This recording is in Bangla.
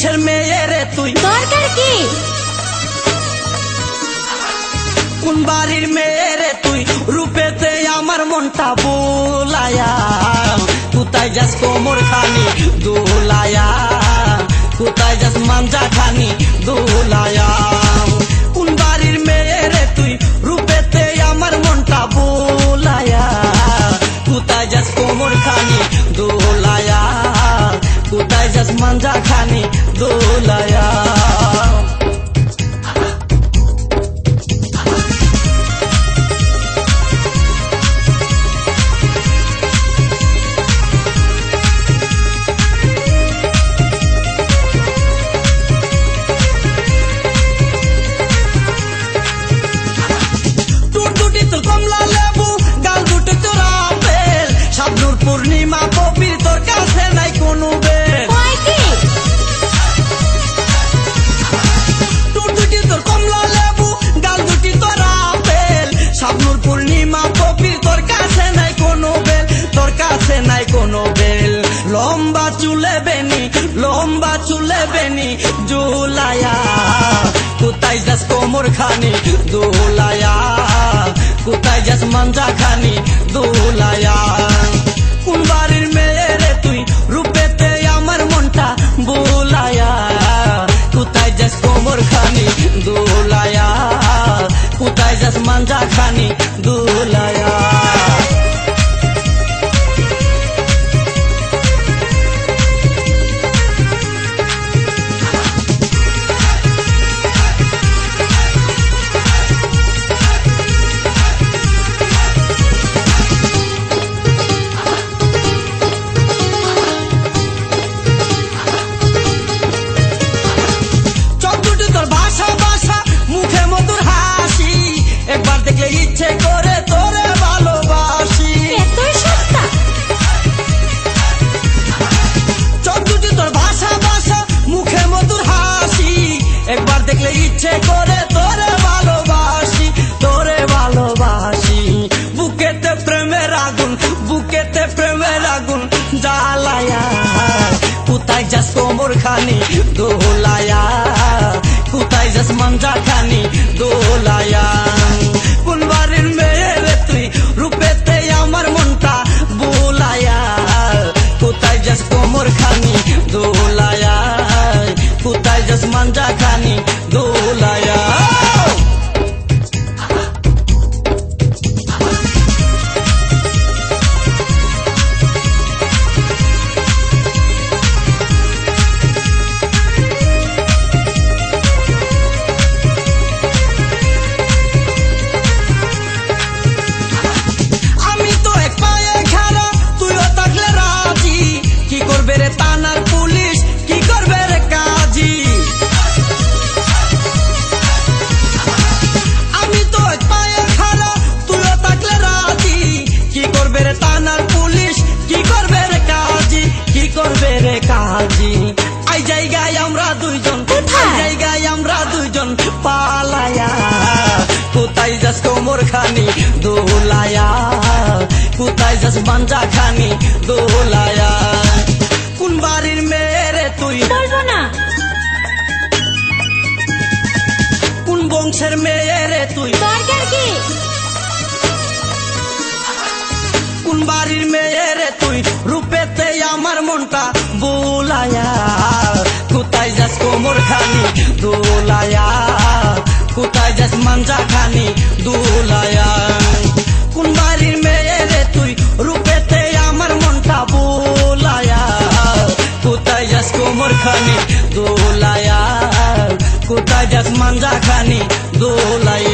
দেশের মেয়ে রে তুই দরকার কি কোন বাড়ির মেয়ে রে তুই রূপেতে আমার মনটা বোলায়া কোথায় যাস কোমর খানি দোলায়া কোথায় যাস মাঞ্জা খানি দোলায়া কোন বাড়ির মেয়ে রে তুই রূপেতে আমার মনটা বোলায়া কোথায় যাস কোমর খানি দোলায়া কোথায় যাস মাঞ্জা খানি দোলায়া কমলা লেবু গাল দুটো তোর আপেল শাবনুর পূর্ণিমা কবির তোর কাছে নাই কোনো বেল দুটি তোর কমলা লেবু গাল দুটি তোর আপেল শাবনুর পূর্ণিমা কবির তোর কাছে নাই কোনো বেল তোর কাছে নাই কোনো বেল লম্বা চুলে বেনি জুলায়া কোথায় যাস কোমর খানি দোলায়া কোথায় যাস মাঞ্জা খানি দোলায়া কোন বাড়ির মেয়ে রে তুই রূপেতে আমার মনটা বোলায়া কোথায় যাস কোমর খানি দোলায়া কোথায় যাস মাঞ্জা খানি দোলায়া একবার দেখলে ইচ্ছে করে তোরে ভালোবাসি চোখ দুটি তোর ভাষা মুখে মধুর হাসি একবার দেখলে ইচ্ছে করে তোরে ভালোবাসি বুকেতে প্রেমের আগুন জ্বালায়া কোথায় যাস কোমর খানি দোলায়া কোথায় যাস মাঞ্জা খানি দোলায়া কোন বাড়ির মেয়ে রে তুই রূপেতে আমার মনটা বোলায়া কোথায় যাস কোমর খানি দোলায়া কোথায় যাস মাঞ্জা খানি দোলায়া থানার পুলিশ কি করবে রে কাজী আমি তো এক পায়ে খাড়া তুইও থাকলে রাজি কি করবে রে থানার পুলিশ কি করবে রে কাজী এই জায়গায় আমরা দুইজন পালায়া কোথায় যাস কোমর খানি দোলায়া কোথায় যাস মাঞ্জা খানি দোলায়া কোন বাড়ির মেয়ে রে তুই বলবো না কোন বংশের মেয়ে রে তুই দরকার কি কোন বাড়ির মেয়ে রে তুই রূপেতে আমার মনটা বোলায়া কোথায় যাস কোমর খানি দোলায়া কোথায় যাস মাঞ্জা খানি দোলায়া কোন বাড়ির মেয়ে রে তুই রূপেতে আমার মনটা বোলায়া কোথায় যাস কোমর খানি দোলায়া কোথায় যাস মাঞ্জা খানি দোলায়া